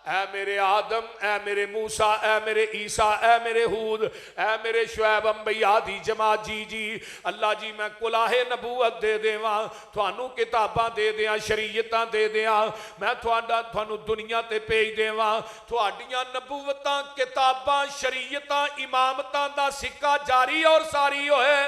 ऐ मेरे आदम, ऐ मेरे मूसा, ऐ मेरे ईसा, ऐ मेरे हूद, ऐ मेरे शुएब अंबिया दी जमात जी जी अल्लाह जी मैं कुलाहे नबूवत दे देवां, थानू किताबां दे दियां, शरीयतां दे दियां, मैं थानू दुनिया ते भेज देवां, तुहाडियां नबूवतां, किताबां, शरीयतां, इमामतां दा सिक्का जारी और सारी होए।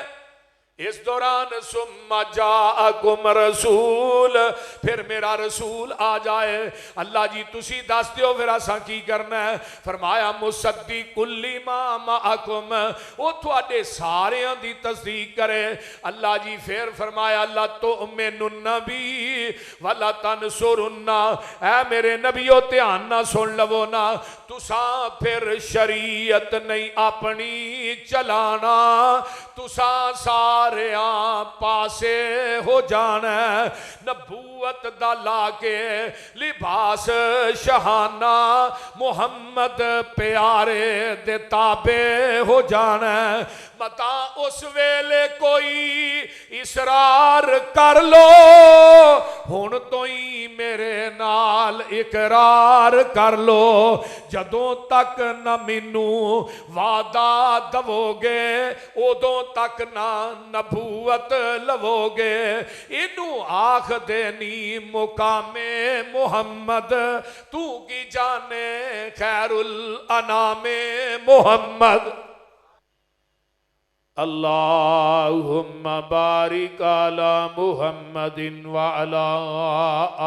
इस दौरान सुम्मा जाअकुम रसूल, फिर मेरा रसूल आ जाए। अल्लाह जी तुसी दस दियो फिर असां की करना है। फरमाया मुसद्दिकुल लिमा माअकुम, वो तुहाडे सारियां दी तस्दीक करे। अल्लाह जी फिर फरमाया ला तुमिनुन्ना बी वला तनसुरुन्ना, ऐ मेरे नबियो ध्यान ना सुन लवो ना, तुसा फिर शरीयत नहीं अपनी चलाना, तुसा सारे पासे हो जाना, नबूवत दा लाके लिबास शहाना मुहम्मद प्यारे दे ताबे हो जाना। मता उस वेले कोई इसरार कर लो, हुण तो ही मेरे नाल इकरार कर लो, जदों तक न मैनू वादा दवोगे उदों तक ना नबूवत लवोगे। इनू आख देनी मुकामे मुहम्मद, तू की जाने खैरुल अनामे मुहम्मद। अल्लाहुम्मा बारिक अला मुहम्मदिन व अला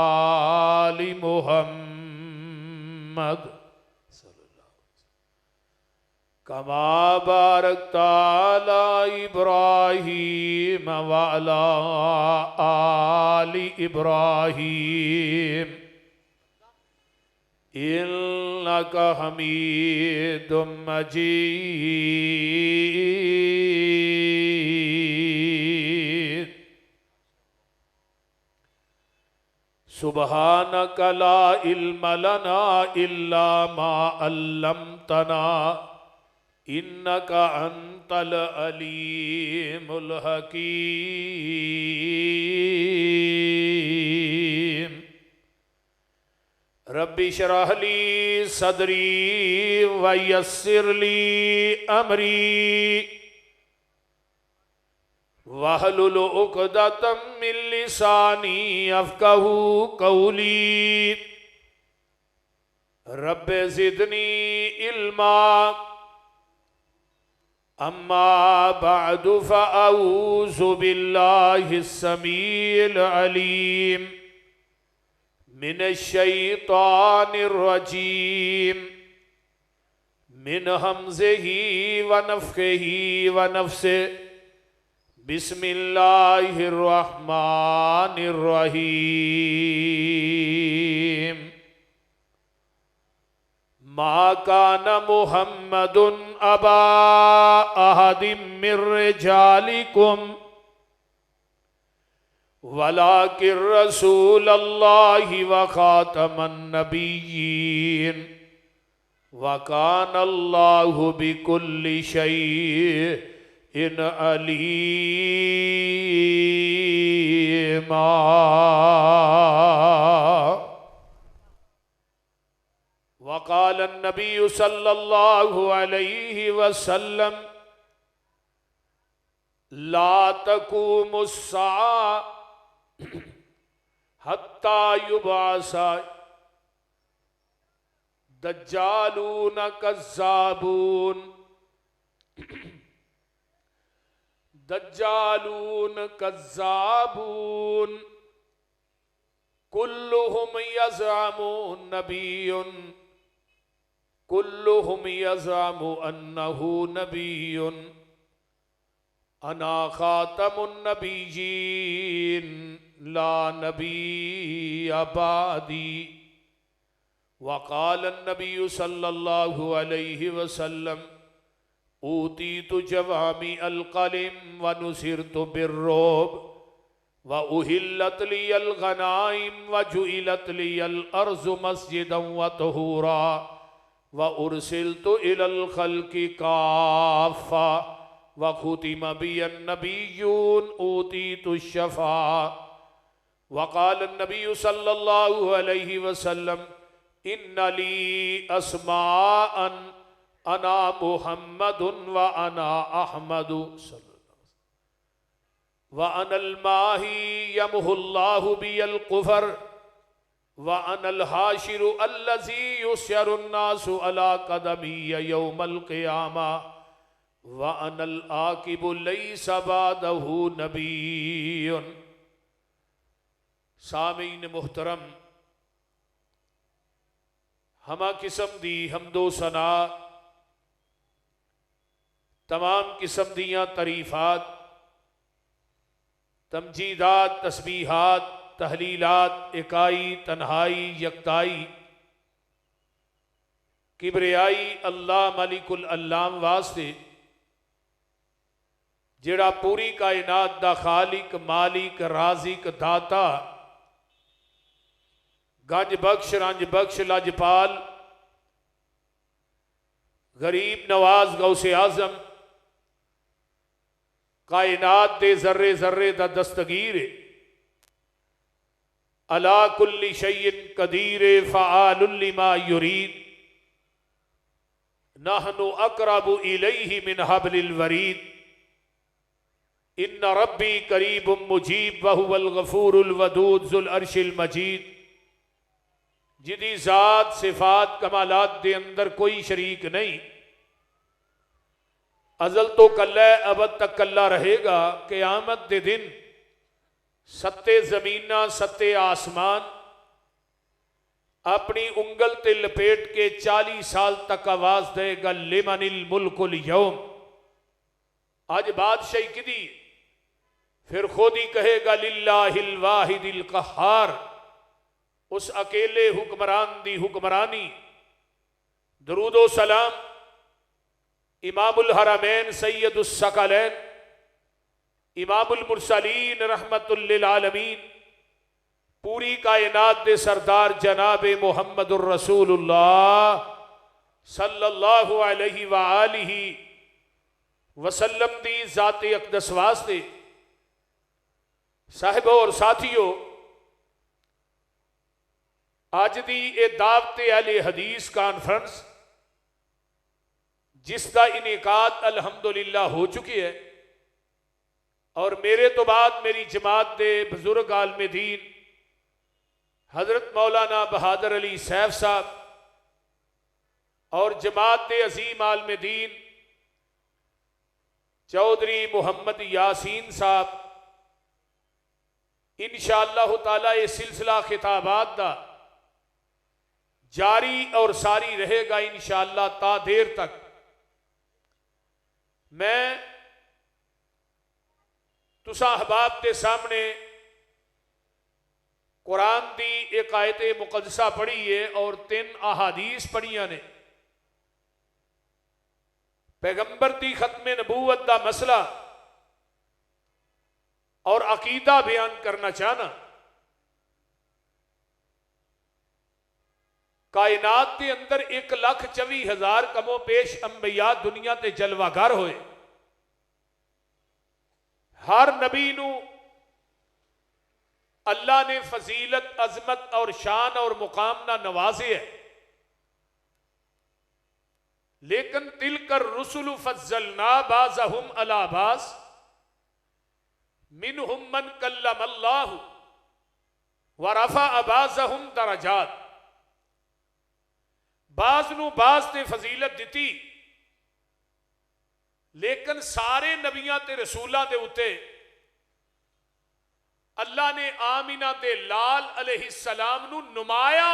आलि मुहम्मद कमा बारकता अला इब्राहीम व अला आलि इब्राहीम इन्नका हमीदुम मजीद। सुब्हानका ला इल्म लना इल्ला मा अल्लमतना इन्नका अंतल अलीमुल हकीम। रब्बि शरह ली सदरी व यस्सिर ली अमरी वहलुल उक़दतम मिन लिसानी यफ़क़हू क़ौली। रब्बे ज़िदनी इल्मा अम्मा बअदु फ़अऊज़ु बिल्लाहिस समीइल अलीम मिनश्शैतानिर रजीम मिन हमज़िही व नफ़्ख़िही व नफ़्सिही। बिस्मिल्लाहिर रहमानिर रहीम। मा काना मुहम्मदुन अबा अहदिम मिर रिजालिकुम वलाकिर रसूलल्लाहि व खातमन नबिय्यीन व कानल्लाहु बिकुल्लि शैइन अलीमा। वक़ाल नबी सल्लल्लाहु अलैहि वसल्लम ला तक़ूमुस्साअ हत्ता युबअसा दज्जालून कज़्ज़ाबून। दज्जालून कज़्ज़ाबून कुल्लुहुम यज़अमु नबियुन कुल्लुहुम यज़अमु अन्नहु नबियुन अना खातमुन नबिय्यीन ला नबिय्य बादी। वक़ाल नबी सल्लल्लाहु अलैहि वसल्लम ऊतीतु जवामी अल कलिम व नुसिरतु बिर्रुब व उहिल्लत लियल गनाइम व जुइलत लियल अर्ज़ु मस्जिदन व तहूरा व उरसिलतु इलल खल्क़ि काफ़ा व खुतिम बियन नबिय्यून ऊतीतु शफ़ा। वक़ाल नबी सल्लल्लाहु अलैहि वसल्लम इन्नली अस्माअन अना मुहम्मदुन व अना अहमदु व अनल माही यमहुल्लाहु बियल कुफर व अनल हाशिरु अल्लज़ी युस्यरुन्नासु अला कदमी यौमल क़ियामा व अनल आकिबु लैसा बादहु नबीयुन। सामीन मुहतरम, हमा किस्म दी हमदो सना, तमाम किस्म दियाँ तरीफात, तमजीदात, तस्बीहात, तहलीलात, इकाई, तन्हाई, यकताई, किबरियाई अल्लाह मलिकुल अल्लाम वास्ते जेड़ा पूरी कायनात दा खालिक, मालिक, राजिक, दाता, गंज बख्श, रंज बख्श, लजपाल, गरीब नवाज, गौसे आजम, कायनात दे जर्रे जर्रे दा दस्तगीर, अला कुल्ली शैइन कदीर, फ़आलुल लिमा युरीद, नहनु अक़रबु इलैहि मिन हब्लिल वरीद, इन्ना रब्बी करीबुम मुजीब व हुवल गफूरुल वदूद ज़ुल अर्शिल मजीद। जिदी ज़ात, सिफात, कमालात दे अंदर कोई शरीक नहीं, अजल तो कल्ला है, अबद तक कल्ला रहेगा। क़यामत दे दिन सत्ते ज़मीना, सत्ते आसमान अपनी उंगल ते लपेट के 40 साल तक आवाज देगा, लिमनिल मुल्कुल यौम, आज बादशाही किदी। फिर खुद ही कहेगा लिल्लाहिल वाहिदिल कहार, उस अकेले हुक्मरान दी हुक्मरानी। दरूदो सलाम इमामुल हरमैन सैयदुस सकलैन इमामुल मुरसलीन रहमतुल लिल आलमीन, पूरी कायनात दे सरदार जनाब मुहम्मदुर रसूलुल्लाह सल्लल्लाहु अलैहि व आलिहि वसल्लम दी ज़ाते अक़दस वास्ते। साहिबो और साथियों, आज दी ए दावते अहले हदीस कॉन्फ्रेंस जिसका इनेकाद अल्हम्दुलिल्लाह हो चुकी है, और मेरे तो बाद मेरी जमात दे बुजुर्ग आलम दीन हजरत मौलाना बहादुर अली सैफ साहब और जमात दे अजीम आलम दीन चौधरी मोहम्मद यासीन साहब, इंशाअल्लाह ताला ये सिलसिला खिताबात दा जारी और सारी रहेगा इंशाअल्लाह ता देर तक। मैं तुसा अहबाब के सामने कुरान दी एक आयत मुकद्दसा पढ़ी है और 3 अहादीस पढ़िया ने। पैगंबर दी खत्म नबूवत दा मसला और अकीदा बयान करना चाहना। कायनात के अंदर 1,24,000 कमो पेश अंबिया दुनिया ते जलवागर होए। हर नबी नू अल्लाह ने फजीलत, अजमत और शान और मुकाम ना नवाजे है, लेकिन तिलकर रुसुल फज्जलना बाज़हुम अला बाज़ मिनहुम मन कल्लमल्लाहु व रफ़अ बाज़हुम दरजात। बाज़ नू बाज़ ते फजीलत दिती, लेकिन सारे नबियां ते रसूलां दे उत्ते अल्लाह ने आमिना दे लाल अलैहिस्सलाम नू नुमाया।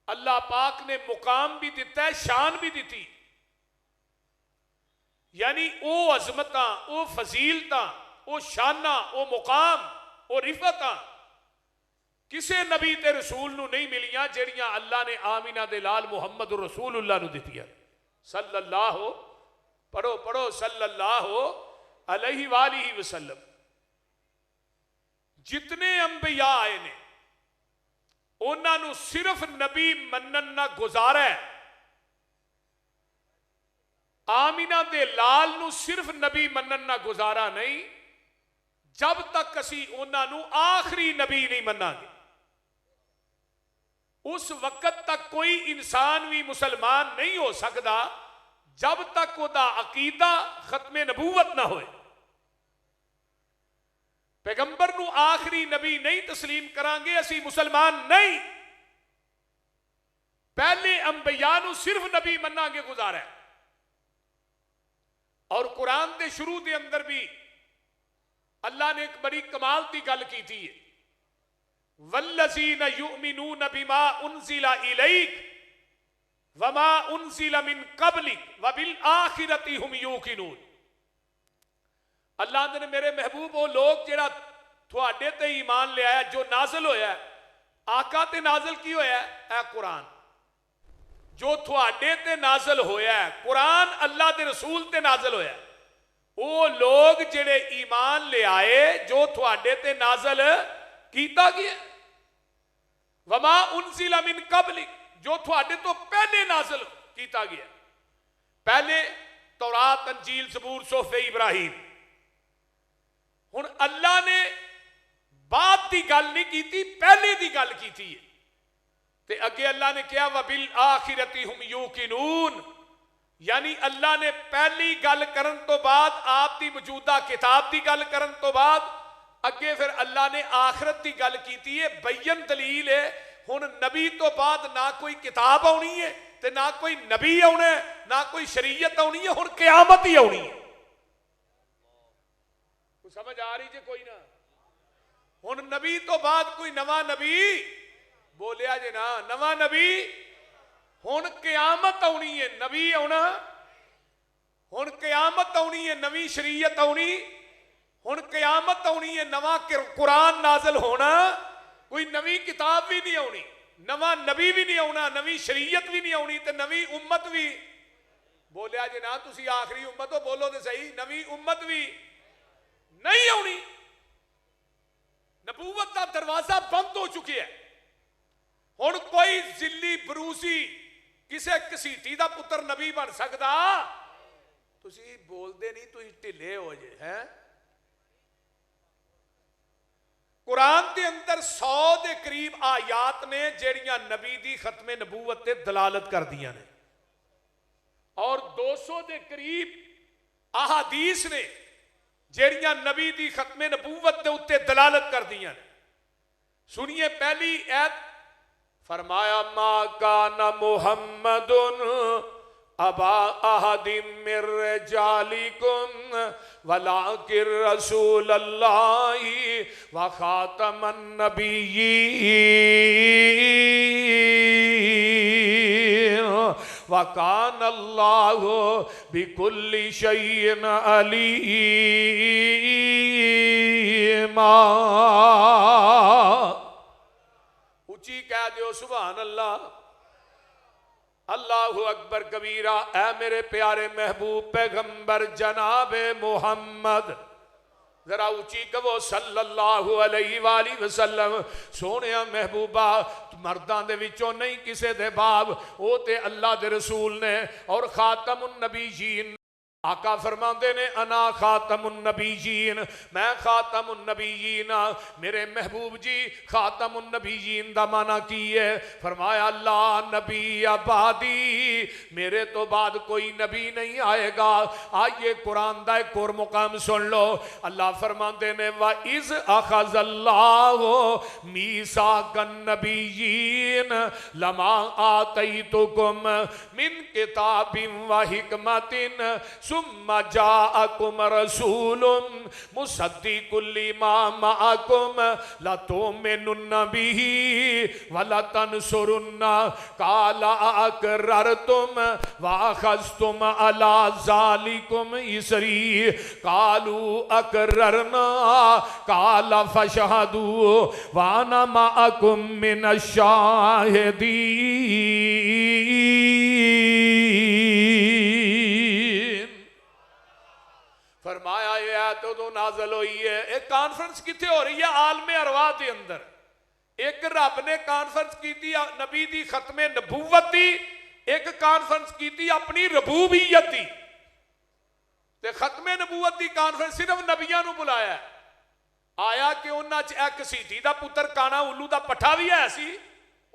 अल्लाह पाक ने मुकाम भी दिता है, शान भी दी। यानी ओ अजमतां, ओ फजीलतां, ओ शाना, ओ मुकाम, ओ रिफतां किसे नबी ते रसूल नू नहीं मिलियां जेड़ियां अल्लाह ने आमिना दे लाल मुहम्मद रसूलुल्लाह नू दित्तियां। सल्लल्लाहु, पढ़ो पढ़ो, सल्लल्लाहु अलैहि वालिहि वसल्लम। जितने अंबिया आए ने उन्होंने सिर्फ नबी मनन ना गुजारा है। आमिना दे लाल नू सिर्फ नबी मनन ना गुजारा नहीं, जब तक असी उन्होंने आखिरी नबी नहीं मनांगे। उस वक्त तक कोई इंसान भी मुसलमान नहीं हो सकता जब तक उहदा अकीदा खत्मे नबूवत ना होए। पैगंबर नू आखिरी नबी नहीं तस्लीम करांगे असी मुसलमान नहीं। पहले अंबिया नू सिर्फ नबी मनांगे गुजारा है। और कुरान के शुरू के अंदर भी अल्लाह ने एक बड़ी कमाल की गल की थी, वल्लज़ीना युमिनून बिमा उनज़िला इलैक वमा उनज़िला मिन क़ब्लिक वबिल आखिरति हुम यूक़िनून। अल्लाह ने मेरे महबूब वो लोग जेड़ा थोड़े ते ईमान ले आया जो नाजल होया आका ते नाजल की होया है कुरान, जो थोड़े ते नाजल होया कुरान अल्लाह के रसूल ते नाजल होया। वो लोग जेड़े ईमान ले आए जो थोड़े ते नाजल कीता गया, वमा उनज़िला मिन क़ब्लिक जो थोड़े तो पहले नाजल कीता गया। पहले तौरात अंजील ज़बूर सोफे इब्राहिम। हुण अल्लाह ने बाद की गल नहीं की, पहले की गल की थी। ते अगे अल्लाह ने कहा वबिल आखिरति हुम यूक़िनून, यानी अल्लाह ने पहली गल करन तो बाद आप दी मौजूदा किताब की गल करन तो बाद अगे फिर अल्लाह ने आखिरत की गल की है। बयन दलील है हुण नबी तो बाद ना कोई किताब आनी है ते ना कोई नबी आना है ना कोई शरीयत आनी है, हुण क़यामत ही आनी है। समझ आ रही जे कोई ना? हुण नबी तो बाद कोई नवा नबी बोलिया जे ना, नवा नबी हुण क़यामत आनी है, नबी आना हुण क़यामत आनी है, नवी शरीयत आनी हुण क़यामत आनी है, नवा कुरान नाजल होना, कोई नवी किताब भी नहीं आनी, नवा नबी भी नहीं आना, नवी शरीयत भी नहीं आनी ते नवी उम्मत भी बोलिया जे ना। तुसी आखिरी उम्मत हो बोलो तो सही, नवी उम्मत भी नहीं आनी। नबूवत का दरवाजा बंद हो चुके है। हुण कोई जिली बरूसी किसी घसीटी का पुत्र नबी बन सकता? तुसी बोलते नहीं, तुसी ढिले हो जे हैं। कुरान के अंदर 100 के करीब आयात ने जेड़ियां नबी दी खत्मे नबूवत ते दलालत कर दियां ने, और 200 के करीब अहादीस ने जेड़ियां नबी दी खत्मे नबूवत के उत्ते दलालत कर दियां ने। सुनिए पहली ऐत, फरमाया मा काना मुहम्मदुन अबा अहदिम मिर रिजालिकुम वलाकिर रसूलल्लाहि व खातमन नबिय्यीन व कानल्लाहु बिकुल्लि शैइन अलीमा। ऊंची कह दो सुभान अल्लाह। अल्लाहु अकबर कबीरा। ऐ मेरे प्यारे महबूब पैगंबर जनाबे मोहम्मद, जरा ऊंची कहो सल्लल्लाहु अलैहि वसल्लम। सोने महबूबा मर्दां दे विचों नहीं किसे दे बाप, ओ ते अल्लाह दे रसूल ने और खातमुन नबीयीन। आका फरमाते ने अना खातमुन नबीयीन, मैं खातमुन नबीयीन। मेरे महबूब जी खातमुन नबीयीन दा माना की है? फरमाया ला नबी आबादी, मेरे तो बाद कोई नबी नहीं आएगा। आइए कुरान दा एक और मुकाम सुन लो। अल्लाह फरमाते ने व इज अखज़ल्लाहु मीसाकन नबीयीन लमा आतैतुकुम मिन किताबिन व हिकमतिन सुम्मा जाअकुम रसूलुम मुसद्दिकुल लिमा माअकुम लतुमिनुन्न बिही वलतनसुरुन्ना काला अकररतुम वाखज़तुम अला ज़ालिकुम इसरी कालू अकररना काला फशहदू वाना माअकुम मिनश्शाहिदीन। फरमाया ये तो नाजल हुई है। एक कॉन्फ्रेंस किथे हो रही है? आलमे अरवाह के अंदर। एक रब ने कॉन्फ्रेंस की नबी दी खत्मे नबूवत दी, एक कॉन्फ्रेंस की अपनी रबूबियत दी। ते खत्मे नबूवत दी कॉन्फ्रेंस सिर्फ नबियां नू बुलाया। आया कि उन्हां च एक घसीटी दा पुत्र काना उल्लू दा पट्ठा भी है सी,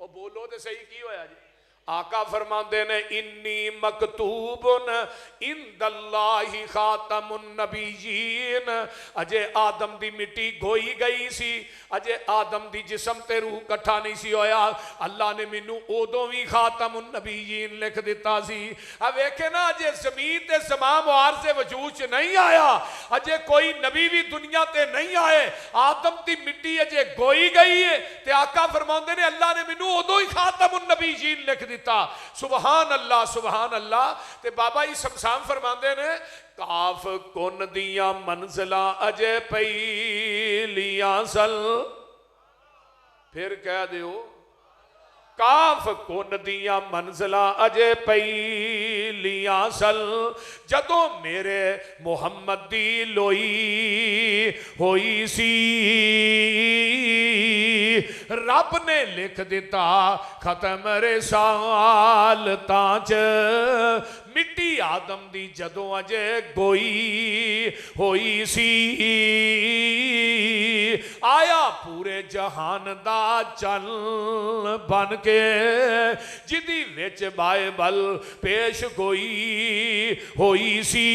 वो बोलो तो सही की होया जी। आका फरमाते ने इन्नी मकतूबुन इंदल्लाहि खातमुन नबीयीन। अजे आदम दी मिट्टी गोई गई सी, अजे आदम दी जिस्म ते रूह कट्ठा नहीं सी होया, अल्लाह ने मैनू उदों भी खातमुन नबीयीन लिख दिता सी। अब वेखे ना, अजे जमीन ते समा मुआर से वजूद च नहीं आया, अजे कोई नबी भी दुनिया ते नहीं आए, आदम दी मिट्टी अजे गोई गई है, ते आका फरमाते ने अल्लाह ने मैनू उदों ही खातमुन नबीयीन लिख दिता। सुभान अल्लाह सुभान अल्लाह। ते बाबा जी शमशान फरमाते ने काफ कुन दियां मंजिला अजे पईलियां सल। फिर कह दियो काफ कुन दियां मंजिला अजे पईलियां सल। जदों मेरे मुहम्मद दी लोई होई सी, रब ने लिख दिता खत्म रिसालतां च। मिट्टी आदम दी जदों अजे गोई होई सी, आया पूरे जहान दा चल बन के, जिदी विच बाइबल पेश गोई होई सी।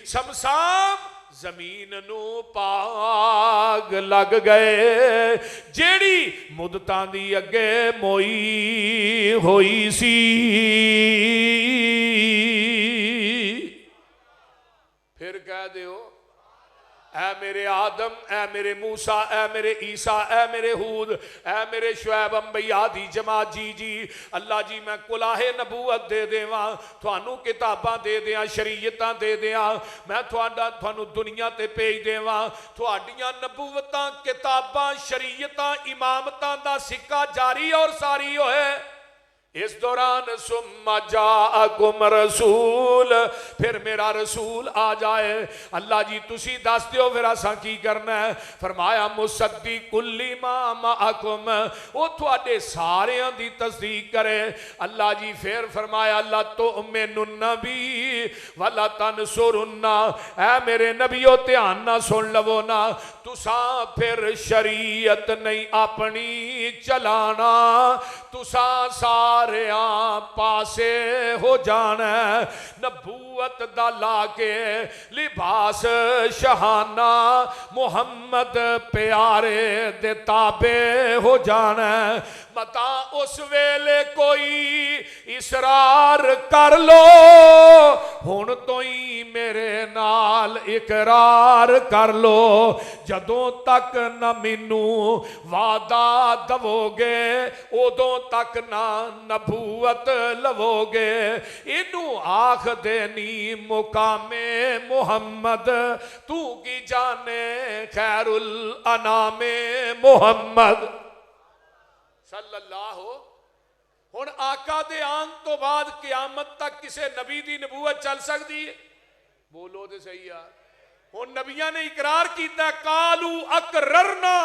शमशान जमीन नू पाग लग गए, जेड़ी मुदतां दी अगे मोई होई सी। फिर कह दियो ऐ मेरे आदम, ऐ मेरे मूसा, ऐ मेरे ईसा, ऐ मेरे हूद, ऐ मेरे शुएब अंबिया दी जमात जी जी। अल्लाह जी मैं कुलाहे नबूवत दे देवां, थानू किताबां दे दियां, शरीयतां दे दियां, मैं थानू दुनिया ते भेज देवां। तुहाडियां नबूवतां, किताबां, शरीयतां, इमामतां दा सिक्का जारी और सारी होए। इस दौरान सुम्मा जाअकुम रसूल, फिर मेरा रसूल आ जाए। अल्लाह जी तुसी दस दियो फिर असां की करना है। फरमाया मुसद्दिकुल लिमा माअकुम, वो तुहाडे सारियां दी तस्दीक करे। अल्लाह जी फिर फरमाया ला तुमिनुन नबी वला तनसुरुन्ना। ऐ मेरे नबियो ध्यान ना सुन लवो ना, तुसा फिर शरीयत नहीं अपनी चलाना, तुसा सारे पासे हो जाना। नबूवत दा लाके लिबास शहाना, मुहम्मद प्यारे दे ताबे हो जाना। मता उस वेले कोई इसरार कर लो, हुण तो ही मेरे नाल इकरार कर लो। जदों तक न मैनू वादा दवोगे, उदों तक ना नबूवत लवोगे। इनू आख देनी मुकामे मुहम्मद, तू की जाने खैरुल अनामे मुहम्मद सल्लल्लाहु। हुण आका दे आन तो बाद क़यामत तक किसे नबी दी नबूवत चल सकती है? बोलो तो सही यार। हुण नबियां ने इकरार किया, कालू अकररना,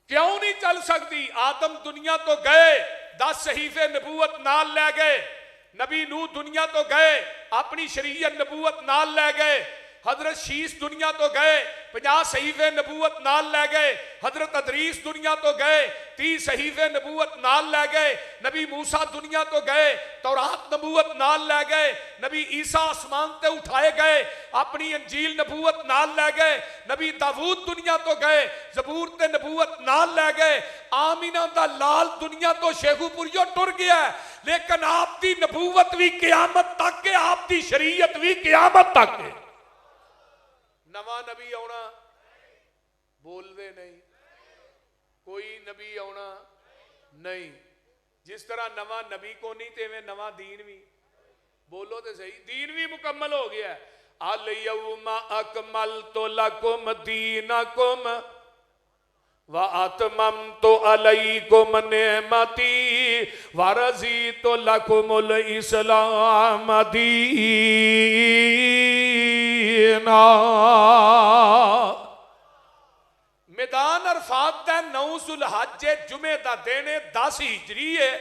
क्यों नहीं चल सकती? आदम दुनिया तो गए, 10 सहीफे नबूवत नाल ले गए। नबी नूह दुनिया तो गए, अपनी शरीयत नबूवत नाल ले गए। हजरत शीस दुनिया तो गए, 50 सहीफे नबूवत नाल ले गए। हजरत अदरीस दुनिया तो गए, 30 सहीफे नबूवत नाल ले गए। नबी मूसा दुनिया तो गए, तौरात नबूवत नाल ले गए। नबी ईसा आसमान ते उठाए गए, अपनी अंजील नबूवत नाल ले गए। नबी दाऊद दुनिया तो गए, जबूर ते नबूवत नाल ले गए। आमीना दा लाल दुनिया तो शेखुपुरियो टुर गया, लेकिन आपकी नबूवत भी क़यामत तक है, आपकी शरीयत भी क़यामत तक है। नवा नबी आना, बोलते नहीं। कोई नबी आना नहीं। जिस तरह नवा नबी को नहीं, तेवें नवा दीन भी। बोलो तो सही, दीन भी मुकम्मल हो गया है। अल यौमा अकमलतु लकुम दीनकुम व अतममतु अलैकुम नेमती व रज़ीतु लकुमुल इस्लाम दीना। मैदान अरफात दा 9 जुलहज जुमे दा दिन 10 हिजरी है।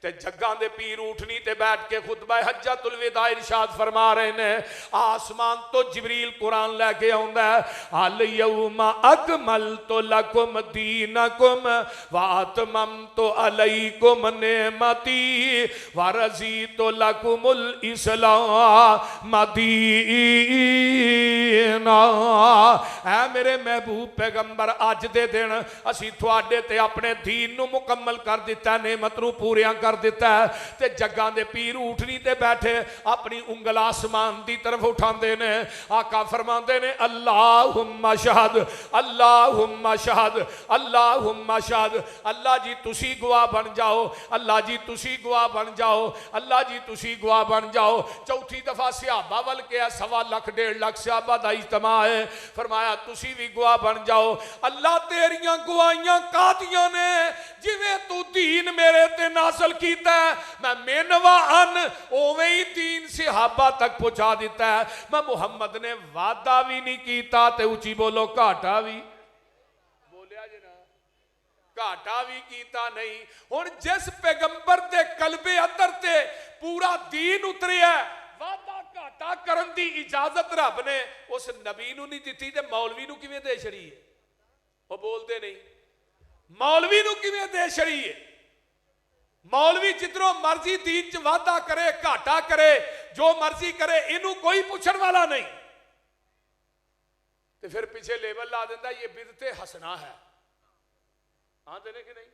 ते जग्गां दे पीर ऊठनी ते बैठ के खुतबा हज्जतुल विदा इरशाद फरमा रहे ने, आसमान तो जिबरील कुरान लैके आउंदा है, अल यौमा अकमलतु लकुम दीनकुम व अतममतु अलैकुम नेमती व रज़ीतु लकुमुल इस्लाम दीना। ऐ मेरे महबूब पैगंबर, अज दे दिन असी तुहाडे ते अपने दीन नू मुकम्मल कर दिता, नेमत नू पूरियां कर दिता है। ते जग्गां दे पीर ऊठनी ते बैठे अपनी उंगल आसमान दी तरफ उठांदे ने। आका फरमांदे ने, अल्लाहुम्मा शहद, अल्लाहुम्मा शहद, अल्लाहुम्मा शहद। अल्लाह जी तुसी गवाह बन जाओ, अल्लाह जी तुसी गवाह बन जाओ, अल्लाह जी तुसी गवाह बन जाओ। चौथी दफा सहाबा वल के 1.25 लाख 1.5 लाख सहाबा दा इज्तमा है। फरमाया तुसी भी गवाह बन जाओ। अल्लाह तेरियां गवाहियां कादियां ने, जिवें तू दीन मेरे ते नाज़िल कीता है, मैं मेनवा अन ओवें ही दीन सहाबा तक पहुंचा दिता है। मैं मुहम्मद ने वादा भी नहीं कीता ते उची बोलो घाटा भी बोलिया जी ना, घाटा भी कीता नहीं। हुण जिस पैगंबर दे कलबे अंदर ते पूरा दीन उतरिया, वादा घाटा करन दी इजाजत रब ने उस नबी नू नहीं दिती ते मौलवी नू किवें दे छड़ी है? वो बोलते नहीं, मौलवी नू किवें दे छड़ी है? मौलवी जिधरों मर्जी दीन च वादा करे घाटा करे जो मर्जी करे, इनू कोई पूछण वाला नहीं। तो फिर पीछे लेबल ला देंदा ये बिदते हसना है। आते ने कि नहीं?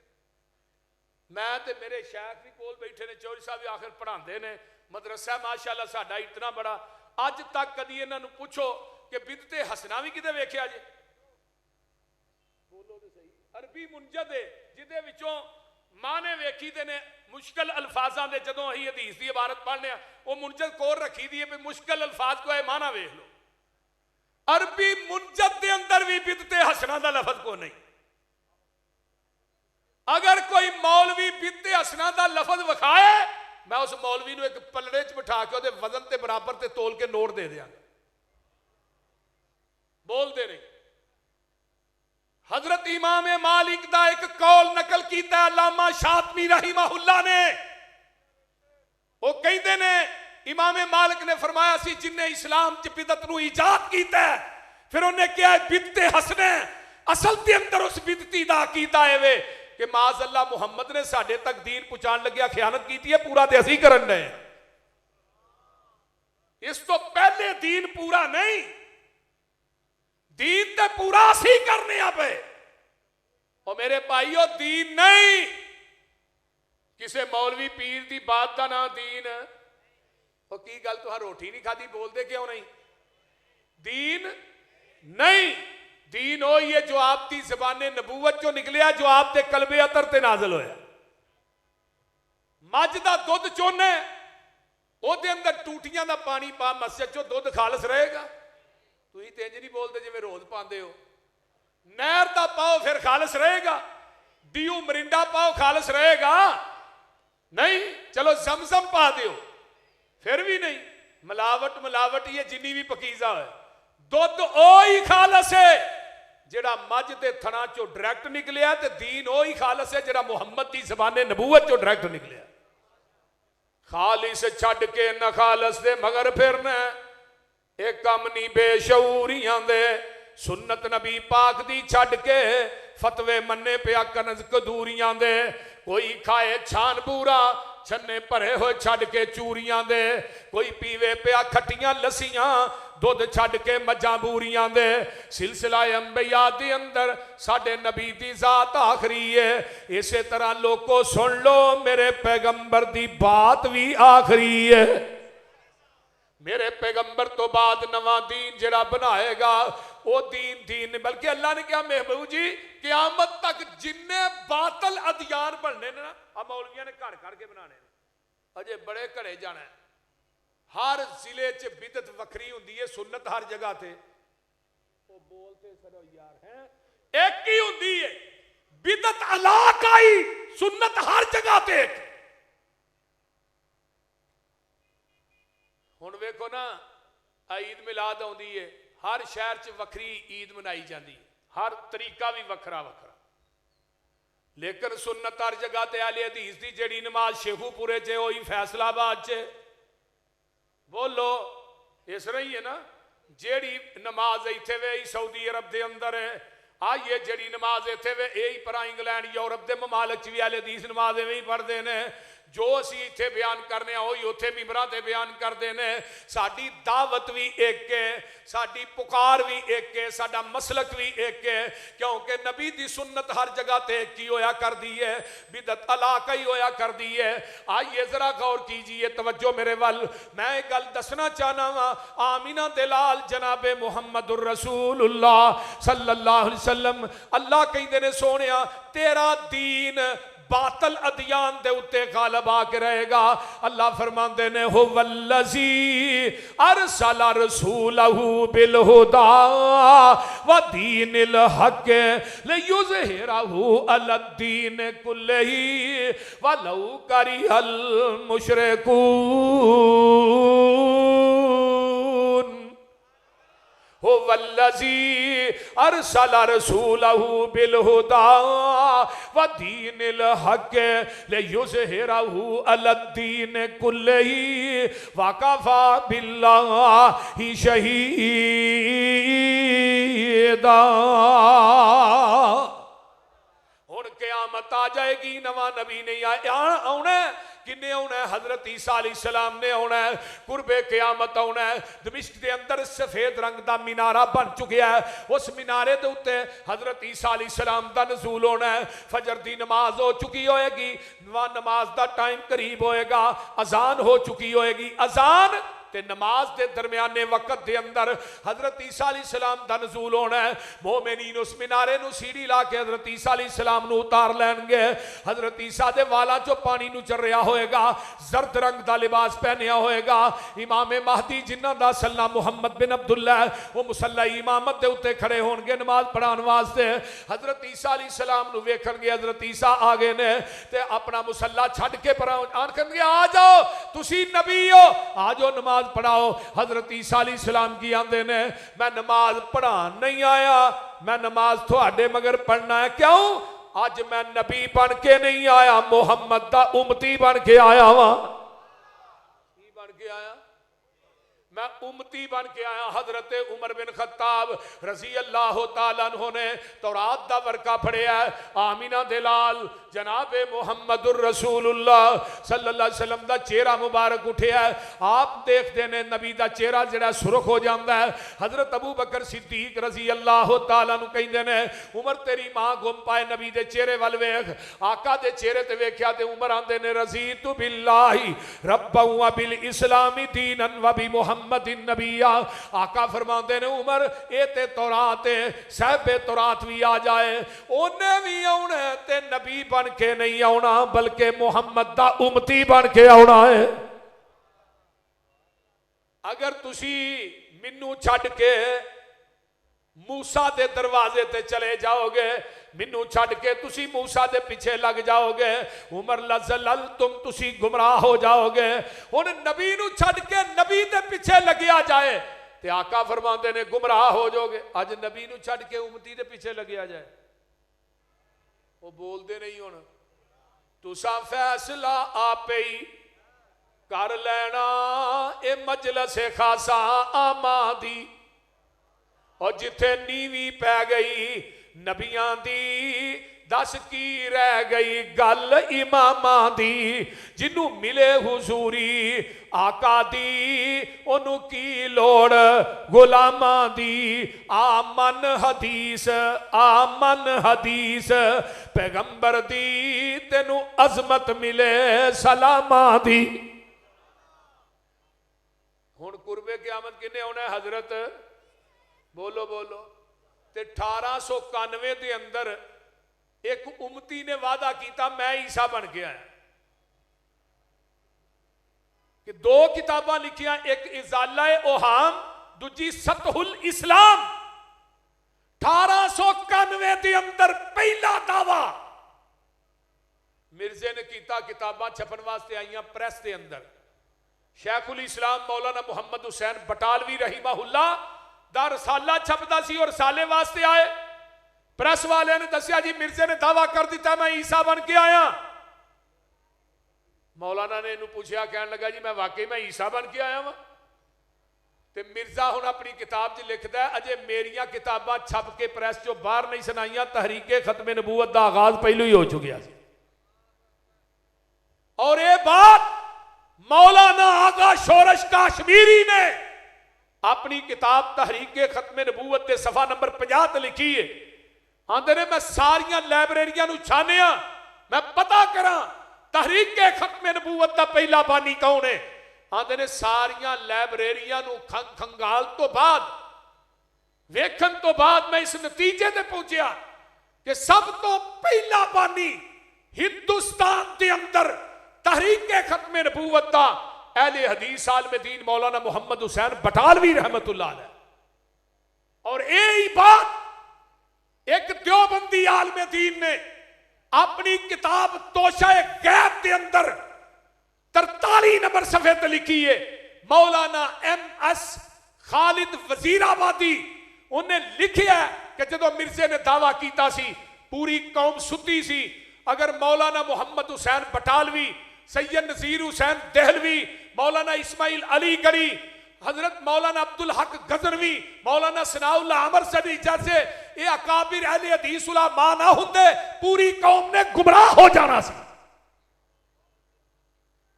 मैं ते मेरे शेख भी कोल बैठे ने, चौधरी साहब भी आखिर पढ़ाते ने, मदरसा माशाअल्लाह साडा इतना बड़ा। अज तक कदी इन्हां नूं पुछो कि बिदते हसना भी किते वेखिया जे? बोलो तो सही। अरबी मुंजद है जिदे विचों माने वेखी दे ने मुश्किल अल्फाजां दे। जदों असीं हदीस दी इबारत पढ़ने आ, वो मुंजद कोर रखी दी है भी मुश्किल अल्फाज को है माना वेख लो। अरबी मुंजद दे अंदर भी बिदते हसना दा लफज को नहीं। अगर कोई मौलवी बिदते हसना दा लफज विखाए, मैं उस मौलवी नूं एक पलड़े च बिठा के उहदे वजन ते बराबर ते तोल के नोट दे दियां। बोलते नहीं। हजरत इमाम मालिक दा एक कौल नकल कीता अल्लामा शातमी रहीमहुल्लाह ने। वो कहते ने इमाम मालिक ने फरमाया सी जिन्हें इस्लाम च बिदत नूं इजाद कीता है, फिर उन्हें क्या बिदते हसने असल के अंदर उस बिदती दा अकीदा है वे कि माज अल्लाह मुहम्मद ने साडे तक दीन पहुंचाने लग्या खयानत की है, पूरा ते असीं करन दे। इस तो पहले दीन पूरा नहीं, दीन ते पूरा असीं करने पे। और मेरे भाईओ दीन नहीं किसे मौलवी पीर दी बात का ना दीन। और की गल तुहां रोटी नहीं खाधी, बोलते क्यों नहीं? दीन नहीं, दीन वही है जो आपकी ज़बाने नबूवत चो निकलिया, जो आपके कलबे अतर ते नाज़िल होया। मझ दा दुध चोने ओदे अंदर टूटियां दा पानी पा, मस्जिद चो दुध खालस रहेगा? तुसीं ते इंज नहीं बोलते जिवें रोज पाते हो। नहर दा पाओ फिर खालस रहेगा? डीयू मरिंडा पाओ खालस रहेगा? नहीं। चलो जमजम पा दियो फिर भी नहीं। मिलावट मिलावट ये जिन्नी भी पकीजा है, दुध ओ ही खालस है जेड़ा मझ दे थना चो डायरैक्ट निकलिया, ते दीन ओ ही खालस है जेड़ा मुहम्मद दी ज़बाने नबूवत चो डायरैक्ट निकलिया। खालिस छड़ के न खालस दे मगर फिरना, एक कम नहीं बेशऊरियां दे। सुन्नत नबी पाक दी छड़ के फतवे मन्ने पिया कनज कदूरियां दे। कोई खाए छान बूरा छन्ने भरे होए छड़ के चूरियां दे। कोई पीवे पिया खट्टियां लस्सियां दुध छड़ के मज्जां बूरियां दे। सिलसिला अंबिया दे अंदर साडे नबी दी जात आखरी है। इसे तरह लोगों सुन लो मेरे पैगंबर दी बात भी आखरी है। मेरे पैगंबर तो बाद नवा दीन जड़ा बनाएगा वो दीन दीन, बल्कि अल्लाह ने क्या महबूब जी क़यामत तक जिन्ने बातल अदियान बनने ना, अब मौलवियां ने घर घर के बनाने, अजे बड़े घड़े जाना है। हर जिले च बिदत वखरी हुंदी है, सुन्नत हर जगह थे। वो बोलते सरो यार हैं एक ही हुंदी है, बिदत अलाकाई, सुन्नत हर जगह ते। हुण वेखो ना ईद मिलाद आउंदी है, हर शहर च वखरी ईद मनाई जाती है, हर तरीका भी वखरा वखरा। लेकिन सुन्नत हर जगह ते आले हदीस दी जेड़ी नमाज शेखूपुरे च होई फैसलाबाद च, बोलो इस तरह ही है ना। जेड़ी नमाज इत्थे वे सऊदी अरब दे अंदर है, आइए जेड़ी नमाज इत्थे वे यही पर इंग्लैंड यूरोप के ममालक च भी आले हदीस नमाज इवें ही पढ़ते हैं। जो असी इत्थे बयान करने वही उत्थे मिंबरां ते बयान करते हैं। साडी दावत भी एक है, साडी पुकार भी एक है, साडा मसलक भी एक है, क्योंकि नबी दी सुन्नत हर जगह ते एक ही होया कर दी है, बिदत अलाका ही होया कर दी है। आइए जरा गौर कीजिए, तवज्जो मेरे वल। मैं एक गल दसना चाहना वा, आमीना दे लाल जनाबे मुहम्मदुर रसूलुल्लाह सल्लल्लाहु अलैहि वसल्लम अल्लाह कहंदे ने सोनिया तेरा दीन बातल अदियान दे उत्ते गालिब आके रहेगा। अल्लाह फरमाते ने हो वल्लज़ी अरसला रसूलहू बिल हुदा व दीनिल हक लियुज़हिरहू अलद्दीन कुल्लिही वलौ करिहल मुशरिकून। हो वल्लज़ी अरसला रसूलहू बिल हुदा व दीनिल हक लियुज़हिरहू अलद्दीन कुल्लिही व कफ़ा बिल्लाहि शहीदा। हुण क़यामत आ जाएगी, नवा नबी नहीं आना, किन्ने आना है? हजरत ईसा अलैहिस्सलाम ने आना है, कुर्बे क़यामत आना है। दमिश्क के अंदर सफेद रंग का मीनारा बन चुका है, उस मीनारे के उत्ते हजरत ईसा अलैहिस्सलाम का नज़ूल होना है। फजर की नमाज हो चुकी होएगी, नमाज का टाइम करीब होएगा, अजान हो चुकी होएगी। अजान ते नमाज के दरमियाने वक्त के अंदर हजरत ईसा अलैहिस्सलाम दा नज़ूल होना है। मोमिनीन उस मीनारे नू सीढ़ी ला के हजरत ईसा अलैहिस्सलाम नू उतार लैणगे। हजरत ईसा दे वालां चों पानी नू चर रहा होएगा, जर्द रंग दा लिबास पहनिया होएगा। इमाम महदी जिन्हां दा सल्ला मुहम्मद बिन अब्दुल्ला वो मुसल्ला इमामत दे उत्ते खड़े होणगे नमाज पढ़ाउण वास्ते। हजरत ईसा अलैहिस्सलाम नू वेखणगे, हजरत ईसा आ गए ने ते अपना मुसल्ला छड्ड के पर आखणगे आ जाओ तुसी नबी हो, आ जाओ नमाज पढ़ाओ। हजरत ईसा अलैहिस्सलाम की आंदे ने मैं नमाज पढ़ान नहीं आया, मैं नमाज थोड़े मगर पढ़ना है। क्यों? अज मैं नबी बन के नहीं आया, मुहम्मद दा उम्मती बन के आया वा। की बन के आया? मैं उम्मती बन के आया। हजरत उमर बिन खत्ताब रजी अल्लाह तआला अन्हु ने तौरात दा वर्का पढ़िया, आमीना दे लाल जनाबे मुहम्मदुर रसूलुल्लाह सल्लल्लाहु अलैहि वसल्लम दा चेहरा मुबारक उठिया। आप देखते ने नबी दा चेहरा जड़ा सुरख हो जाता है। हजरत अबू बकर सिद्दीक रजी अल्लाह तआला अन्हु कहंदे ने उमर तेरी मां गुम पाए नबी दे चेहरे वाल वेख। आका दे चेहरे ते वेख्या ते उमर आंदे ने रज़ीतु बिल्लाहि रब्बन व बिल इस्लामी दीनन व बि मुहम्मदिन नबिया। आका फरमाते ने उमर ये ते तौरात है, साहिबे तौरात भी आ जाए, ओने भी आना ते नबी बन के नहीं आना बल्कि मुहम्मद दा उम्मती बन के आना है। अगर तुसी मिन्नू छड्ड के मूसा दे दरवाजे ते चले जाओगे, मिन्नू छड्ड के तुसी मूसा दे पीछे लग जाओगे, उमर लजलल तुसी गुमराह हो जाओगे। हुण नबी नू छड्ड के नबी दे पीछे लगिया जाए ते आका फरमाते ने गुमराह हो जाओगे। अज नबी नू छड्ड के उम्मती दे पीछे लगिया जाए, वो बोलते नहीं। हुण तुसा फैसला आपे ही कर लेना, ए मजलस खासा आमा दी और जिथे नीवी पै गई नबियां दी दस की रह गई गल इमामा दी। जिन्नू मिले हुजूरी आका दी ओनू की लोड़ गुलामा दी। आमन हदीस पैगंबर दी तेनू अजमत मिले सलामा दी। हुण कुर्बे क़यामत किन्ने होना है? हजरत बोलो बोलो ते 1891 के अंदर एक उम्मती ने वादा किया मैं ईसा बन के आया कि दो किताबां लिखियां, एक इजाला ओहाम दूजी सतहुल इस्लाम। 1891 के अंदर पहला दावा मिर्जे ने किया, किताबां छपन वास्ते आईया प्रेस के अंदर। शेखुल इस्लाम मौलाना मुहम्मद हुसैन बटालवी रहीमहुल्लाह दा रसाला छपदा सी और रसाले वास्ते आए प्रेस वाले ने दसिया जी मिर्जे ने दावा कर दिता मैं ईसा बन के आया। मौलाना ने इन्हू पूछा, कह लगा जी मैं वाकई मैं ईसा बन के आया वा। ते मिर्जा हुण अपनी किताब च लिखदा है अजे मेरिया किताबां छप के प्रेस चो बाहर नहीं सुनाइया, तहरीके खत्मे नबूवत का आगाज पहलू ही हो चुकिया सी। और ये बात मौलाना आगा शोरश काश्मीरी ने अपनी किताब तहरीके खत्मे नबूवत के सफा नंबर 50 लिखी है। आंदे ने मैं सारिया लाइब्रेरियां नूं छानिया, मैं पता करा तहरीके खत्मे नबूवत का पहला बानी कौन है। आंदे ने सारिया लाइब्रेरियां नूं खंगाल तो बाद, वेखन तो बाद मैं इस नतीजे ते पहुंचा कि सब तो पहला बानी हिंदुस्तान के अंदर तहरीके खत्मे नबूवत का अहले हदीस आलम दीन मौलाना मुहम्मद हुसैन बटालवी रहमतुल्लाह अलैह। और यही बात एक देवबंदी आलम दीन ने अपनी किताब तोशाए गैब के अंदर 43 नंबर सफे ते लिखी है। मौलाना MS खालिद वजीराबादी उन्हें लिखा कि जो मिर्जे ने दावा किया सी पूरी कौम सुती सी, अगर मौलाना मुहम्मद हुसैन बटालवी, सैयद नजीर हुसैन देहलवी, मौलाना इस्माइल अली गरी, हजरत मौलाना अब्दुल हक गजनवी, मौलाना सनाउल्लाह अमर सदी जैसे ये अकाबिर अहले हदीस उलमा ना होंदे पूरी कौम ने गुमराह हो जाना सी।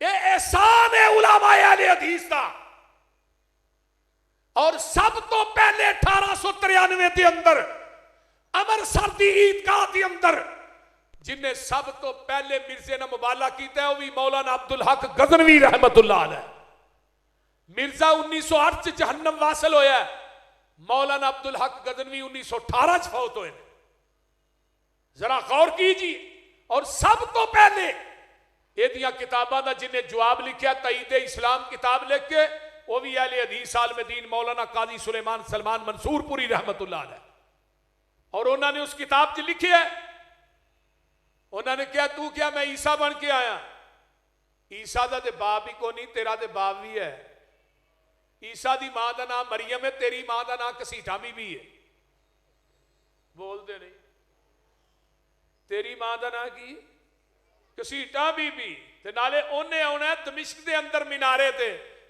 ये एहसान है उलमा अहले हदीस का। और सब तो पहले 1893 के अंदर अमृतसर की ईदगाह के अंदर जिन्हें सब तो पहले मिर्जे ने मुबाला किया है वह भी मौलाना अब्दुल हक गजनवी रहमतुल्लाह अलैह। मिर्जा 1908 च जहन्नम वासल होया, मौलाना अब्दुल हक गजनवी 1918 च फौत होए। जरा गौर कीजिए। और सब तो पहले ये किताबों का जिन्हें जवाब लिखा तईद इस्लाम किताब लिख के वह भी अहले हदीस आलम दीन मौलाना काजी सुलेमान सलमान मंसूरपुरी रहमतुल्लाह अलैह। और उन्होंने उस किताब च लिखे है, उन्होंने क्या तू क्या मैं ईसा बन के आया। ईसा का तो बाप ही को नहीं, तेरा तो बाप भी है। ईसा की मां का नाम मरियम है, तेरी मां का नाम घसीटा बीबी है। बोलते नहीं, तेरी मां का नाम की घसीटा बीबी। ते नाले उन्हें आना दमिश्क के अंदर मीनारे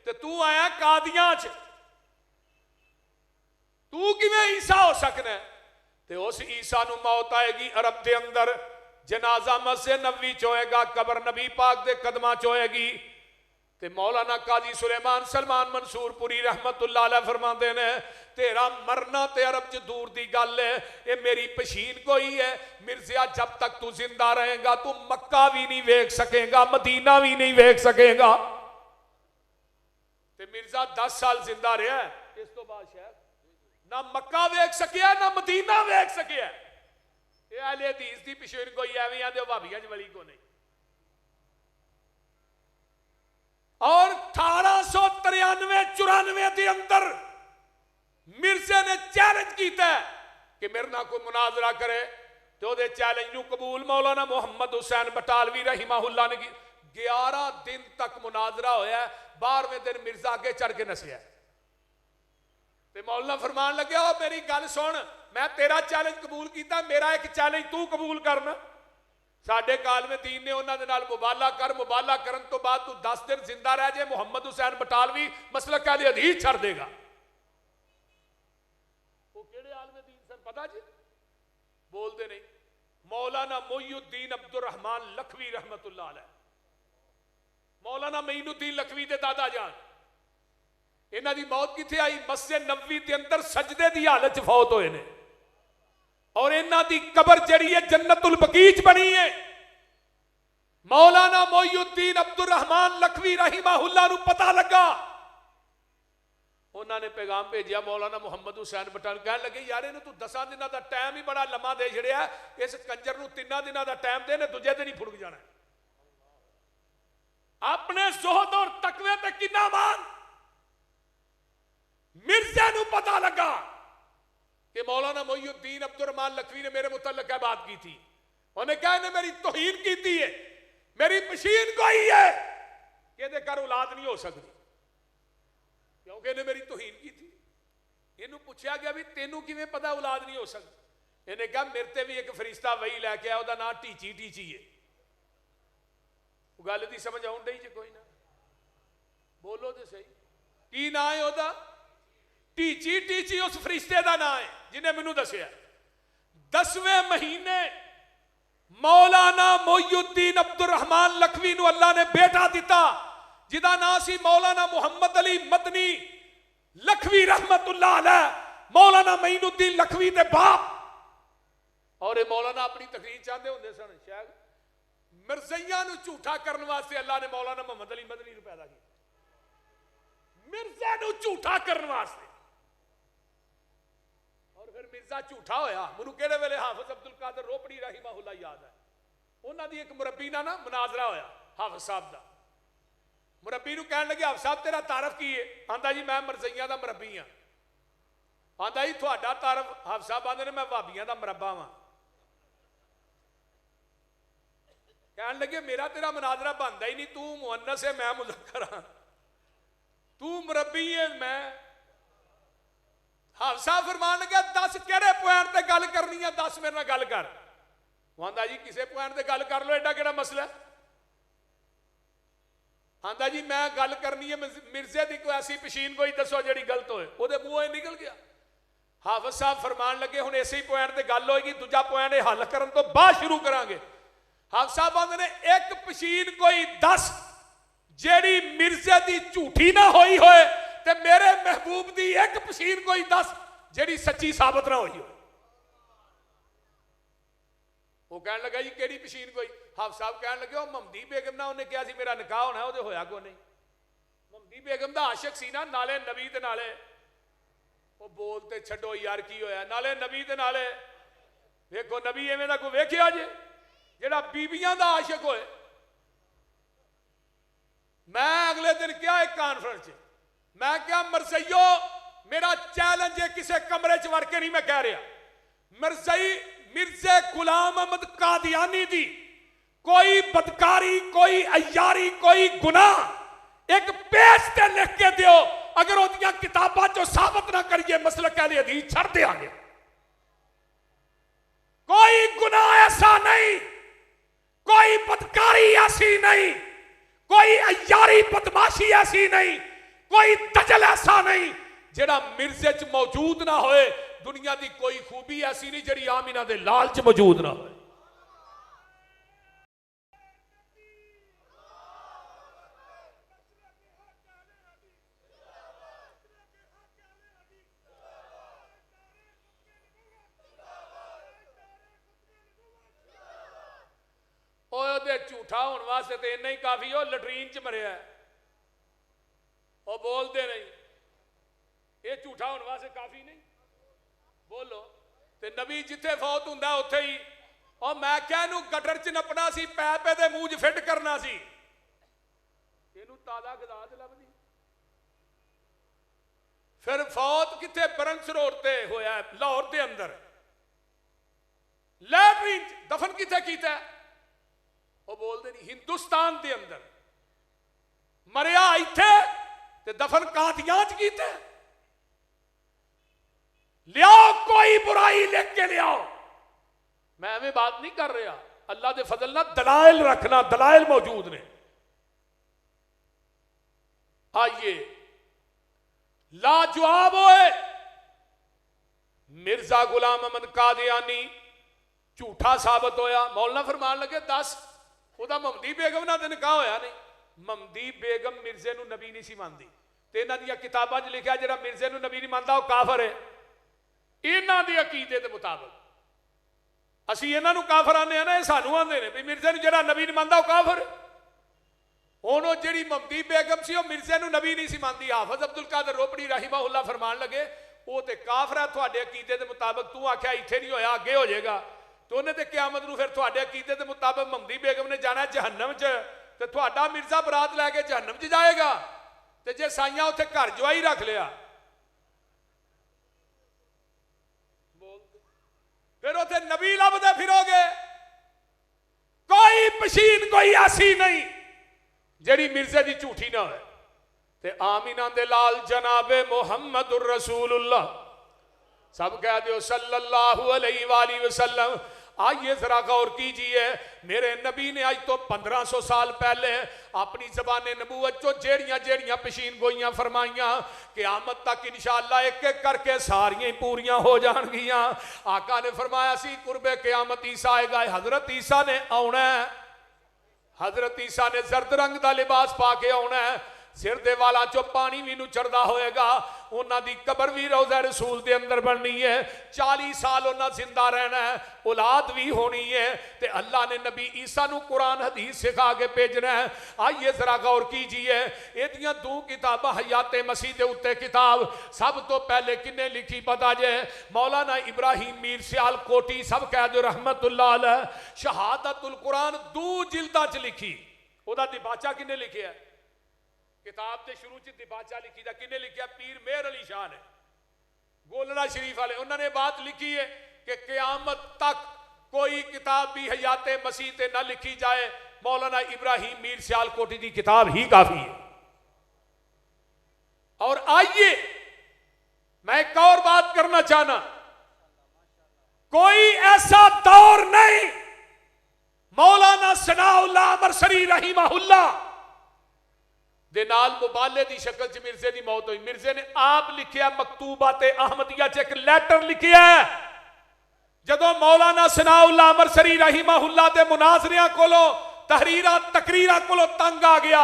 ते तू आया कादियां च, तू किवें ईसा हो सकना। ते उस ईसा नूं मौत आएगी अरब के अंदर, जनाजा मस्जिद नबवी च होएगा, कबर नबी पाक दे कदमां च होएगी। ते मौलाना काजी सुलेमान सलमान मंसूरपुरी रहमतुल्लाह अलैह फरमाते ने तेरा मरना ते अरब च दूर दी गल है, ये मेरी पशीन कोई है। मिर्जिया जब तक तू जिंदा रहेगा तू मक्का भी नहीं वेख सकेगा, मदीना भी नहीं वेख सकेगा। ते मिर्जा 10 साल जिंदा रहा, इस तो बाद शायद ना मक्का वेख सकिया ना मदीना वेख सकिया। ये अहले हदीस दी पशीन कोई एवं आदे भाबिया च वली को नहीं। और 1893-94 के अंदर मिर्जे ने चैलेंज किया कि मेरे ना कोई मुनाजरा करे, तो दे चैलेंज नू कबूल मौलाना मुहम्मद हुसैन बटालवी रहिमाहुल्लाह ने 11 दिन तक मुनाजरा होया। 12वें दिन मिर्जा अगे चढ़ के नसिया ते मौलाना फरमान लगे ओ मेरी गल सुन, मैं तेरा चैलेंज कबूल किया, मेरा एक चैलेंज तू कबूल करना। साडे कालमे दीन ने उन्होंने नाल मुबाला कर, मुबाला करन तो बाद तू 10 दिन जिंदा रह जाए, मुहम्मद हुसैन बटालवी मसलक अहले हदीस छड़ देगा। वो केड़े आलमे दीन सन पता जी? बोलते नहीं। मौलाना मोइनुद्दीन अब्दुल रहमान लखवी रहमतुल्लाह अलैह, मौलाना मोइनुद्दीन लखवी दे दादा जान, इन्हां दी मौत किथे आई? मस्जिद नबवी के अंदर सजदे की हालत च फौत होए ने। और इन्हां दी कबर जड़ी है जन्नतुल बकीच बनी है। मौलाना मोइनुद्दीन अब्दुल रहमान लखवी रहिमाहुल्लाह नूं पता लगा, उन्होंने पैगाम भेजा मौलाना मुहम्मद हुसैन बटाल, कह लगे यार इन्हें तू 10 दिनों का टाइम ही बड़ा लम्मा दे छड़िया, इस कंजर नूं 3 दिनों का टाइम दे, दूजे दिन ही फुड़क जाना। अपने जोहद और तकवे ते कितना मान। मिर्जे नूं पता लगा कि मौलाना मोइनुद्दीन अब्दुल रहमान लखवी ने मेरे मुतल्लिक बात की थी। उन्हें कहा इन्हें मेरी तौहीन की थी है, मेरी पशीन कोई है कि इहदे घर औलाद नहीं हो सकती, क्योंकि इन्हें मेरी तौहीन की थी। इन्हू पूछा गया भी तेनू किवें पता औलाद नहीं हो सकती? इन्हें कहा मेरे ते भी एक फरिश्ता वही लैके आया, उसका नाम टीची टीची है। गल की समझ आउन डई जे कोई ना, बोलो तो सही की ना है ਉਹਦਾ? टीची टीची उस फरिश्ते का नाम है जिन्हें मैनू दसिया। 10वें महीने मौलाना मोइयुद्दीन अब्दुल रहमान लखवी नू अल्लाह ने बेटा दिता, जिदा नाम सी मौलाना मुहम्मद अली मदनी लखवी रहमतुल्लाह अलैह, मौलाना मईनुद्दीन लखवी दे बाप। और ये मौलाना अपनी तकरीर चाहते होंगे सन, शायद मिर्जैया नू झूठा करने वास्ते अल्लाह ने मौलाना मुहम्मद अली मदनी नू पैदा किया, मिर्जा नू झूठा करने वास्ते। और फिर मिर्जा झूठा होया, मैनू किहड़े वेले हाफिज अब्दुल कादिर रोपड़ी रहीमहुल्लाह याद है, उन्हां दी एक मुरब्बी नाल ना मुनाजरा होया हाफिज साहब दा। मुरब्बी नू कहण लगे हाफिज साहब तेरा तारफ की है? आंदा जी मैं मरज़इयां दा मुरब्बी हां। आंदा जी तुहाडा तारफ? हाफिज साहब आंदे ने मैं वाबियां दा मुरब्बा वां। कहण लगे मेरा तेरा मुनाजरा बनदा ही नहीं, तू मुअन्नस है मैं मुज़क्कर हां, तू मुरब्बी है मैं। हाफिज साहब फरमान लगे 10 किहड़े पॉइंट ते गल करनी है, 10 मेरे नाल गल कर। आंदा जी किसी पॉइंट ते गल कर लो, एडा किहड़ा मसला है? आंदा जी मैं गल करनी है मिर्जे की कोई ऐसी पशीन कोई दसो जिहड़ी गलत होए, उहदे मूंहों निकल गया। हाफिज साहब फरमान लगे हुण इसे ही पॉइंट ते गल होएगी, दूजा पॉइंट हल करन तो बाद शुरू करांगे। हाफिज साहब आंदे ने एक पशीन कोई 10 जेड़ी मिर्जे दी झूठी ना होई होए, ते मेरे महबूब दी एक पशीन कोई 10 जेड़ी सच्ची साबित ना हुई हो। वो कहने लगा जी केड़ी पशीन कोई? हाफिज साहब कहने लगे वो महमदी बेगम ना, उन्हें कहा सी मेरा निकाह होना, वो होया को नहीं। महमदी बेगम दा आशिक सी ना, नाले नबी ते नाले वो बोलते छड्डो यार की होया, नाले नबी ते नाले वेखो नबी एवें दा कोई वेखिया जे जेड़ा बीबियां दा आशिक होए। मैं अगले दिन क्या एक कॉन्फ्रेंस मैं क्या मरज़इयो मेरा चैलेंज है, किसी कमरे च वड़ के नहीं मैं कह रहा, मरज़ई मिर्जे गुलाम अहमद कादियानी दी कोई बदकारी कोई अयारी कोई गुनाह एक पेज ते लिख के दियो, अगर उहदियां किताबां चो साबित ना करिए मसलक अहले हदीस छड़ देंगे। कोई गुनाह ऐसा नहीं, कोई बदकारी ऐसी नहीं, कोई अयारी बदमाशी ऐसी नहीं, कोई दजल ऐसा नहीं जेड़ा मिर्जे च मौजूद ना होए। दुनिया की कोई खूबी ऐसी नहीं जिहड़ी आमिना दे लाल च मौजूद ना होए। झूठा होने वास्ते तो इन्ना ही काफी, हो लटरीन च मरिया वो बोलते नहीं, ये झूठा होने वास्ते काफी नहीं। बोलो ते नबी जिथे फौत हुंदा उत्थे ही, और मैं क्या इनू गटर च नपना सी, पैपे दे मूंह च फिट करना सी, इनू ताजा गदा च लभदी। फिर फौत किथे बरंस रोड ते होया लाहौर दे अंदर, लैटरीन दफन किथे कीता? वो बोलते नहीं हिंदुस्तान दे अंदर मरिया इथे ते दफन कादियां च कीते। लियाओ कोई बुराई लिख के लियाओ, मैं एवं बात नहीं कर रहा, अल्लाह दे फजल ना दलाइल रखना, दलाइल मौजूद ने। आइए लाजवाब होए मिर्जा गुलाम अहमद कादियानी झूठा साबित होया। मौलाना फरमान लगे 10 ਉਹਦਾ महमदी बेगम ना तो निकाह होया नहीं। महमदी बेगम मिर्जे नू नबी नहीं सी मानदी, ते इन्हां दी किताबां च लिखिया जिहड़ा मिर्जे नू नबी नहीं मानदा वो काफर है। इन्हां दे अकीदे दे मुताबिक असीं इन्हां नू काफर आने ना, सानू आंदे ने भी मिर्जे नू जिहड़ा नबी नहीं मानदा वो काफर। हुण वो जिहड़ी महमदी बेगम सी वो मिर्जे नू नबी नहीं सी मानदी। हाफिज अब्दुल कादिर रोपड़ी रहीमहुल्लाह फरमान लगे वो ते काफर है तुहाडे अकीदे दे मुताबिक, तू आख्या इत्थे नहीं होया अगे हो जाएगा, तो उन्हें तो क्यामत नूं फिर तुहाडे अकीदे के मुताबिक महमदी बेगम ने जाना जहन्नम च, ते तुहाडा मिर्जा बरात लैके जहन्नम च जाएगा, ते जे साइयां उत्थे घर जवाई रख लिया फिर उत्थे नबी लभदे फिरोगे। कोई पशीन कोई ऐसी नहीं जिहड़ी मिर्जे की झूठी ना होए। ते आमीना दे लाल जनाबे मुहम्मदुर रसूलुल्लाह सब कह दो सल्लल्लाहु अलैहि वसल्लम। आइए जरा गौर कीजिए, मेरे नबी ने आज तो 1500 साल पहले अपनी ज़बान नबूवत चो जेड़ियां जेड़ियां पेशीन गोइयां फरमाइयां, क़यामत तक इंशाअल्लाह एक एक करके सारियां पूरियां हो जाएंगियां। आका ने फरमाया सी कुर्बे क़यामत ईसा आएगा, हजरत ईसा ने आना है, हजरत ईसा ने जर्द रंग का लिबास पा के आना है, सिर दे वाला चो पानी भी नू चढ़दा होएगा, उन्हां दी कबर भी रोज़ा रसूल दे अंदर बननी है, 40 साल उन्हां जिंदा रहना है, औलाद भी होनी है, ते अल्लाह ने नबी ईसा नू कुरान हदीस सिखा के भेजना है। आइए जरा गौर कीजिए, एदियां दो किताबां हयाते मसीह दे उत्ते किताब सब तो पहले किन्ने लिखी पता जे? मौलाना इब्राहिम मीर सियाल कोटी, सब कह दो रहमतुल्लाह अलैह। शहादतुल कुरान 2 जिल्दां च लिखी, ओदा दिबाचा किन्ने लिखिया? किताब के शुरू च दिबाचा लिखी था, किन्ने लिखिया? पीर मेहर अली शाह ने, गोलड़ा शरीफ वाले। उन्होंने बात लिखी है कि क़यामत तक कोई किताब भी हयाते मसीह ते ना लिखी जाए, मौलाना इब्राहिम मीर सियालकोटी की किताब ही काफी है। और आइए मैं एक और बात करना चाहना, कोई ऐसा दौर नहीं, मौलाना सनाउल्लाह अमरसरी रहीमहुल्लाह दे नाल मुबाले दी शक्ल च मिर्जे दी मौत हुई। मिर्जे ने आप लिखिया मकतूबाते अहमदिया च एक लेटर लिखिया है, जदों मौलाना सनाउल्लाह अमरसरी रहीमहुल्लाह दे मुनाजरियां कोलो तहरीरां तकरीरां कोलो तंग आ गया,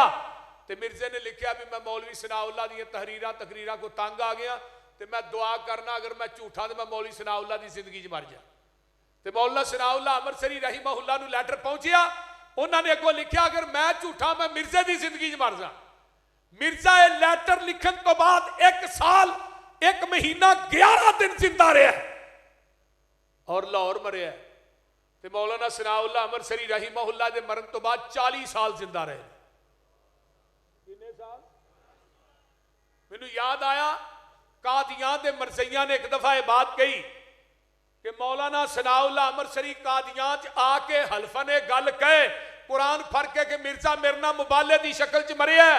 ते मिर्जे ने लिखिया भी मैं मौलवी सनाउल्लाह दी तहरीरां तकरीरां को तंग आ गया, ते मैं दुआ करना अगर मैं झूठा तो मैं मौलवी सनाउल्लाह दी जिंदगी च मर जा। ते मौलाना सनाउल्लाह अमरसरी रहीमहुल्लाह नू लेटर पहुंचिया, उन्होंने अगों लिखिया अगर मैं झूठा मैं मिर्जे दी जिंदगी च मर जा। मिर्जा ये लेटर लिखन तो बाद 1 साल 1 महीना 11 दिन जिंदा रहा और लाहौर मरिया। ते मौलाना सनाउल्लाह अमरसरी रहीमहुल्लाह दे मरन तो बाद 40 साल जिंदा रहे। कितने साल? मैनू याद आया कादियां दे मरज़इयां ने एक दफा यह बात कही कि मौलाना सनाउल्लाह अमरसरी कादियां च आके हल्फा ने गल कहे, कुरान फड़ के कि मिर्जा मेरे नाल मुबाले दी शक्ल च मरिया।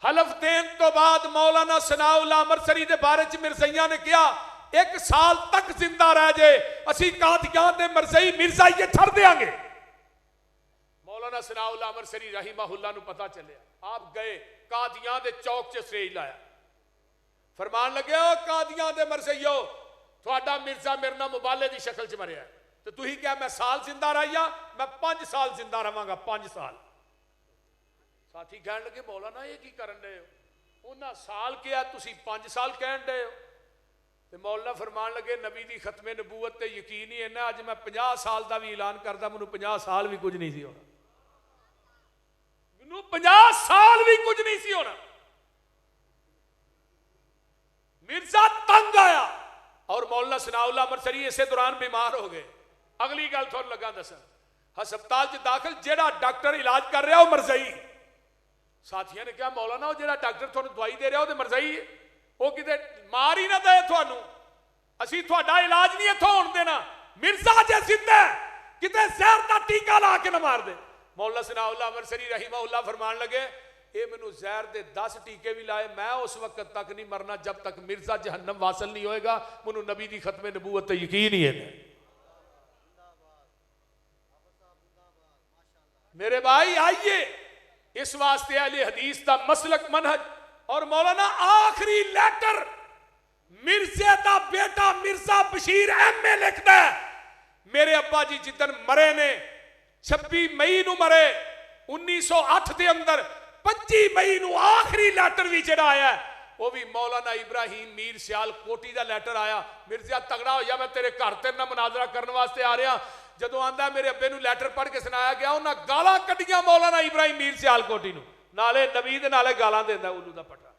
हलफ देन तो बाद मौलाना सनाउल्लाह अमरसरी दे बारे च मिर्ज़इयां ने कहा 1 साल तक जिंदा रह जाए असी कादियां दे मरज़ई मिर्जा ये छड़ देंगे। मौलाना सनाउल्लाह अमरसरी रहीमहुल्लाह नू पता चलिया, आप गए कादियां दे चौक च स्टेज लाया, फरमान लगे ओ कादियां दे मरज़ईओ थोड़ा मिर्जा मेरे नाल मुबाले की शक्ल च मरिया, तो तुही क्या मैं साल जिंदा रहिया? मैं 5 साल जिंदा रहांगा, 5 साल। साथी कह लगे मौलाना ये की करन दे हो? उन्हें साल किया, तुसी 5 साल कह दे हो। तो मौलाना फरमान लगे नबी की खत्मे नबूवत ते यकीन ही इन्ना, अज मैं 50 साल का भी ऐलान करदा मैनू 50 साल भी कुछ नहीं सी होना, मैनू 50 साल भी कुछ नहीं सी होना। मिर्जा तंग आया और मौलाना सनाउल्लाह अमरसरी इसे दौरान बीमार हो गए। अगली गल थोड़ा लगा दसन, हस्पताल च दाखिल जेड़ा डॉक्टर इलाज कर रहा वो मरज़ई। साथियों ने कहा मौलाना वो जेड़ा डॉक्टर थोड़ा दवाई दे रहा वो मरज़ई है, वो किते मार ही ना दे थानू, असी थोड़ा इलाज नहीं इत्थों होण देना। मिर्जा जे जिंदा किते जहर का टीका ला के ना मार दे। मौलाना सनाउल्लाह अमरसरी रहीमहुल्लाह फरमान लगे ये मैनू जहर दे 10 टीके भी लाए, मैं उस वक्त तक नहीं मरना जब तक मिर्जा जहन्नम वासल नहीं होएगा। मैनू नबी की खत्मे नबूवत ते यकीन ही है। मेरे भाई आइए, इस वास्ते अहले हदीस का मसलक मनहज। और मौलाना आखिरी लेटर मिर्जे का बेटा मिर्जा बशीर एमए लिखता है, मेरे अब्बा जी जिदन मरे ने 26 मई नू मरे 1908 के अंदर, 25 मई नू आखिरी लेटर भी जड़ा आया वो भी मौलाना इब्राहिम मीर सियाल कोटी का लेटर आया। मिर्जा तगड़ा हो जा, मैं तेरे घर तेरे नाल मुनाजरा करने वास्ते आ रहा। जदों आंदा मेरे अब्बे नू लेटर पढ़ के सुनाया गया, उन्हें गालां कड्डियां मौलाना इब्राहिम मीर सियाल कोटी नू, नाले नबी दे नाले गालां देंदा उल्लू दा पट्टा।